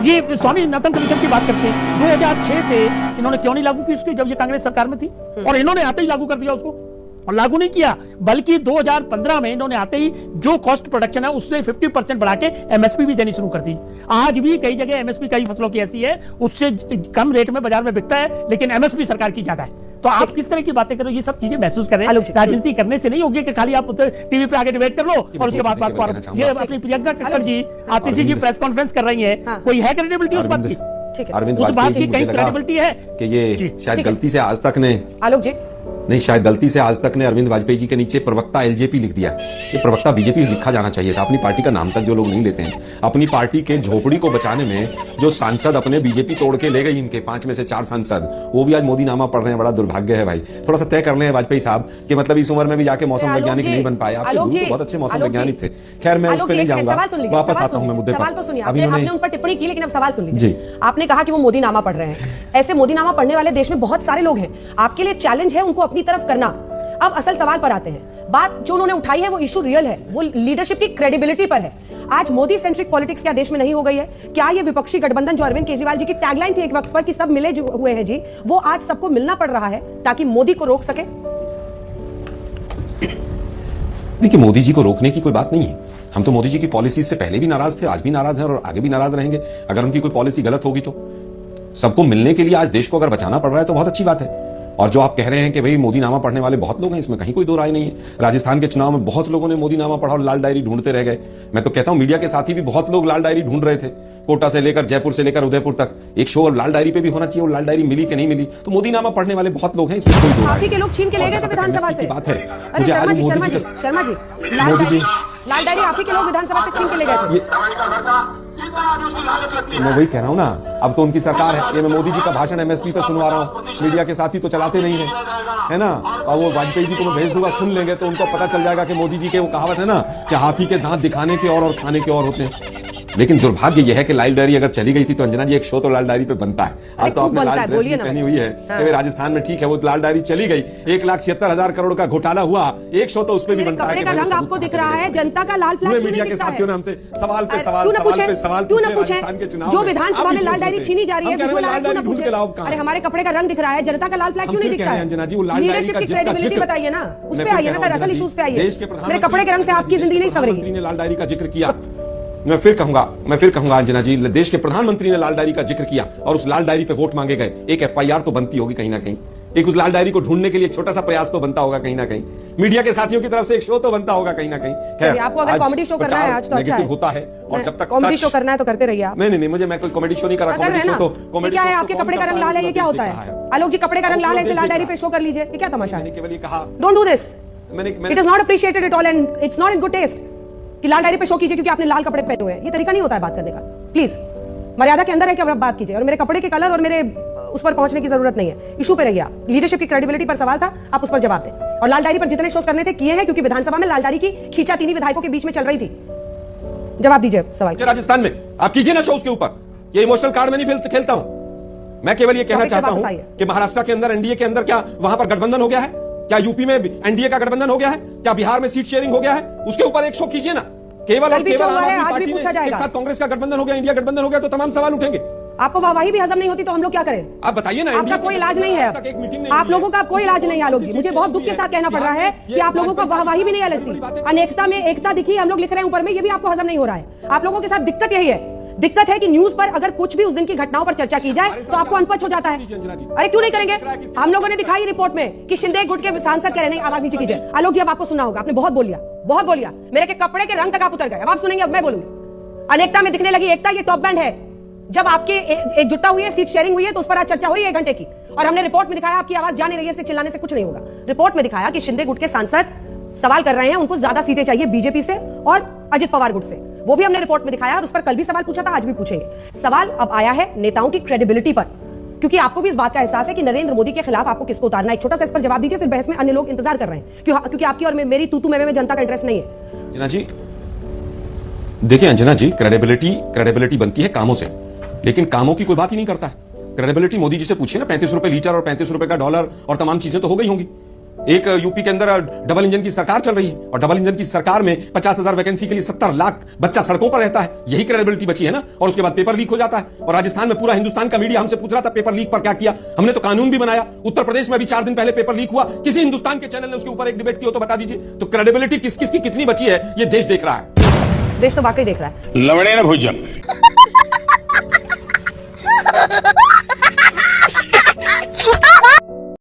ये स्वामी Nathan commission की बात करते हैं, 2006 से इन्होंने क्यों नहीं लागू की उसकी, जब ये कांग्रेस सरकार में थी, और इन्होंने आते ही लागू कर दिया उसको, और लागू नहीं किया, बल्कि 2015 में इन्होंने आते ही जो कॉस्ट प्रोडक्शन है उससे 50% बढ़ा के एमएसपी भी देनी शुरू कर दी। आज भी कई जगह एमएसपी कई फसलों की ऐसी है उससे कम रेट में बाजार में बिकता है, लेकिन एमएसपी सरकार की ज्यादा है। तो आप किस तरह की बातें करो, ये सब चीजें महसूस कर रहे हैं। राजनीति करने से नहीं होगी कि खाली आप टीवी पे आगे डिबेट कर लो और उसके बाद बात को, ये अपनी प्रियंका कक्कड़ जी आतिशी जी प्रेस कॉन्फ्रेंस कर रही है, कोई है क्रेडिबिलिटी उस बात की? अरविंद उस बात की कई क्रेडिबिलिटी है कि ये शायद गलती से आज तक ने आलोक जी नहीं, शायद गलती से आज तक ने अरविंद वाजपेयी जी के नीचे प्रवक्ता एलजेपी लिख दिया। ये प्रवक्ता बीजेपी लिखा जाना चाहिए था। अपनी पार्टी का नाम तक जो लोग नहीं लेते हैं, अपनी पार्टी के झोपड़ी को बचाने में जो सांसद अपने बीजेपी तोड़ के ले गई, इनके 5 में से 4 सांसद, वो भी आज मोदी नामा पढ़ रहे हैं। बड़ा दुर्भाग्य है भाई। थोड़ा सा तय कर ले वाजपेयी साहब कि मतलब इस उम्र में भी जाके मौसम वैज्ञानिक नहीं बन पाए। आपके गुरु तो बहुत अच्छे मौसम वैज्ञानिक थे। खैर मैं उस पर नहीं जाऊंगा, वापस आता हूं मैं मुद्दे पर। सवाल तो सुनिए, आपने उन पर टिप्पणी की, लेकिन अब सवाल सुन लीजिए। आपने कहा कि वो मोदी नामा पढ़ रहे हैं। ऐसे मोदी नामा पढ़ने वाले देश में बहुत सारे लोग हैं। आपके लिए चैलेंज है उनको अपनी तरफ करना। अब असल सवाल पर आते हैं। बात जो उन्होंने उठाई है वो इशू रियल है, वो लीडरशिप की क्रेडिबिलिटी पर है। आज मोदी सेंट्रिक पॉलिटिक्स क्या देश में नहीं हो गई है? क्या ये विपक्षी गठबंधन जो अरविंद केजरीवाल जी की टैगलाइन थी एक वक्त पर कि सब मिले हुए हैं जी, वो आज सबको मिलना पड़ रहा है ताकि मोदी को रोक सके? देखिए, मोदी जी को रोकने की कोई बात नहीं है। हम तो मोदी जी की पॉलिसी से पहले भी नाराज थे, आज भी नाराज हैं और आगे भी नाराज रहेंगे। अगर उनकी कोई पॉलिसी गलत होगी तो सबको मिलने के लिए आज देश को अगर बचाना पड़ रहा है तो बहुत अच्छी बात है। और जो आप कह रहे हैं कि भाई मोदी नामा पढ़ने वाले बहुत लोग हैं, इसमें कहीं कोई दो राय नहीं है। राजस्थान के चुनाव में बहुत लोगों ने मोदी नामा पढ़ा और लाल डायरी ढूंढते रह गए। मैं तो कहता हूं मीडिया के साथी भी बहुत लोग लाल डायरी ढूंढ रहे थे, कोटा से लेकर जयपुर से लेकर उदयपुर तक। एक शो लाल डायरी पे भी होना चाहिए, और लाल डायरी मिली कि नहीं मिली। तो मोदी नामा पढ़ने वाले बहुत लोग हैं, इसमें कोई दो आप ही के लोग छीन के ले गए थे विधानसभा से। बात है अरे शर्मा जी लाल डायरी आप ही के लोग विधानसभा से छीन के ले गए थे। मैं वही कह रहा हूं ना, अब तो उनकी सरकार है। ये मैं मोदी जी का भाषण एमएसपी पे सुनवा रहा हूं, मीडिया के साथी तो चलाते नहीं है ना। और वो वाजपेयी जी को मैं भेज दूंगा, सुन लेंगे तो उनको पता चल जाएगा कि मोदी जी के वो कहावत है ना कि हाथी के दांत दिखाने के और खाने के और होते हैं। लेकिन दुर्भाग्य यह है कि लाल डायरी अगर चली गई थी तो अंजना जी एक शो तो लाल डायरी पे बनता है। आज तो आपने लाल ड्रेस पहनी हुई है कि राजस्थान में, ठीक है वो लाल डायरी चली गई, 1,76,000 करोड़ का घोटाला हुआ, एक शो तो उसपे भी बनता है। कपड़े का रंग आपको दिख रहा है, जनता का लाल फ्लैग मीडिया के साथियों ने हमसे सवाल पे सवाल क्यों न पूछे जो विधानसभा में लाल डायरी छीनी जा रही है, अरे हमारे कपड़े का रंग दिख रहा है, जनता का लाल फ्लैग क्यों नहीं दिखता है? अंजना जी वो लाल लीडरशिप की क्रेडिबिलिटी बताइए ना, उस पे आइए ना सर, असल इश्यूज पे आइए। मेरे कपड़े के रंग से आपकी जिंदगी नहीं सवरेगी। ने लाल डायरी का जिक्र किया, मैं फिर कहूंगा अंजना जी, देश के प्रधानमंत्री ने लाल डायरी का जिक्र किया और उस लाल डायरी पे वोट मांगे गए। एक एफआईआर तो बनती होगी कहीं ना कहीं, एक उस लाल डायरी को ढूंढने के लिए एक छोटा सा प्रयास तो बनता होगा कहीं ना कहीं, मीडिया के साथियों की तरफ से एक शो तो बनता होगा कहीं ना कहीं। खैर, आपको अगर कॉमेडी शो करना है आज तो अच्छा है, होता है। और जब तक कॉमेडी शो करना है तो करते रहिए आप। नहीं, मुझे मैं कोई कॉमेडी शो नहीं कर रहा। कॉमेडी शो तो कॉमेडी क्या है? आपके कपड़े का रंग लाल है, ये क्या होता है? आलोक जी कपड़े का रंग लाल है, इसे लाल डायरी पे शो कर लीजिए, ये क्या तमाशा है? केवल ये कहा, don't do this, it is not appreciated at all and it's not in good taste कि लाल डायरी पे शो कीजिए क्योंकि आपने लाल कपड़े पहने हुए हैं। ये तरीका नहीं होता है बात करने का। प्लीज मर्यादा के अंदर है कि अब बात कीजिए, और मेरे कपड़े के कलर और मेरे उस पर पहुंचने की जरूरत नहीं है। इशू पे रहिए आप। लीडरशिप की क्रेडिबिलिटी पर सवाल था, आप उस पर जवाब दें। और लाल डायरी पर जितने शोज करने थे किए हैं, क्योंकि विधानसभा में लाल डायरी की खींचातानी विधायकों के बीच में चल रही थी। जवाब दीजिए सवाल। राजस्थान में आप कीजिए ना शो उसके ऊपर, ये इमोशनल कार्ड में नहीं खेलता हूं मैं। केवल ये कहना चाहता हूं कि महाराष्ट्र के अंदर एनडीए के अंदर क्या वहां पर गठबंधन हो गया है? क्या यूपी में एनडीए का गठबंधन हो गया है? क्या बिहार में सीट शेयरिंग हो गया है? उसके ऊपर एक शो कीजिए ना। केवल और केवल आम आदमी पार्टी में एक साथ कांग्रेस का गठबंधन हो गया, इंडिया गठबंधन हो गया तो तमाम सवाल उठेंगे। आपको वाहवाही भी हजम नहीं होती तो हम लोग क्या करें? आप बताइए ना। आपका कोई इलाज नहीं है, आप लोगों का कोई इलाज नहीं है आलोक जी। मुझे बहुत दुख के साथ कहना पड़ रहा है कि आप लोगों का वाहवाही भी नहीं है। अनेकता में एकता दिखी, हम लोग लिख रहे हैं ऊपर में, ये भी आपको हजम नहीं हो रहा है। आप लोगों के साथ दिक्कत यही है। दिक्कत है कि न्यूज पर अगर कुछ भी उस दिन की घटनाओं पर चर्चा की जाए तो आपको अनपच हो जाता है। अरे क्यों नहीं करेंगे? हम लोगों ने दिखाई रिपोर्ट में कि शिंदे गुट के सांसद कह रहे नहीं, आवाज नीचे कीजिए। आलोक जी अब आपको सुनना होगा, आपने बहुत बोल लिया। मेरे के कपड़े के रंग तक आप उतर गए, अब आप सुनेंगे, अब मैं बोलूंगी। अनेकता में दिखने लगी एकता, ये टॉप बैंड है। जब आपकी एकजुटता हुई है, सीट शेयरिंग हुई है, तो उस पर आज चर्चा हुई है 1 घंटे की। और हमने रिपोर्ट में दिखाया आपकी आवाज जा नहीं रही है, इसलिए चिल्लाने से कुछ नहीं होगा। रिपोर्ट में दिखाया कि शिंदे गुट के सांसद सवाल कर रहे हैं, उनको ज्यादा सीटें चाहिए बीजेपी से और अजित पवार गुट से। वो भी हमने रिपोर्ट में दिखाया और उस पर कल भी सवाल पूछा था, आज भी पूछेंगे। सवाल अब आया है नेताओं की क्रेडिबिलिटी पर, क्योंकि आपको भी इस बात का एहसास है कि नरेंद्र मोदी के खिलाफ आपको किसको उतारना है। एक छोटा सा इस पर जवाब दीजिए, फिर बहस में अन्य लोग इंतजार कर रहे हैं, क्योंकि आपकी और मेरी तूतू में जनता का इंटरेस्ट नहीं है। अंजना जी देखिए, अंजना जी क्रेडिबिलिटी बनती है कामों से, लेकिन कामों की कोई बात ही नहीं करता है। क्रेडिबिलिटी मोदी जी से पूछिए ना, 35 रुपए लीटर और 35 रुपए का डॉलर और तमाम चीजें तो हो गई होंगी। एक यूपी के अंदर डबल इंजन की सरकार चल रही है और डबल इंजन की सरकार में 50,000 वैकेंसी के लिए 70 लाख बच्चा सड़कों पर रहता है, यही क्रेडिबिलिटी बची है ना। और उसके बाद पेपर लीक हो जाता है और राजस्थान में पूरा हिंदुस्तान का मीडिया हमसे पूछ रहा था पेपर लीक पर क्या किया। हमने तो कानून भी बनाया। उत्तर प्रदेश में अभी 4 दिन पहले पेपर लीक हुआ, किसी हिंदुस्तान के चैनल ने उसके ऊपर एक डिबेट की हो तो बता दीजिए। तो क्रेडिबिलिटी किस किस की कितनी बची है ये देश देख रहा है। देश तो वाकई देख रहा है। लवणेन भोजन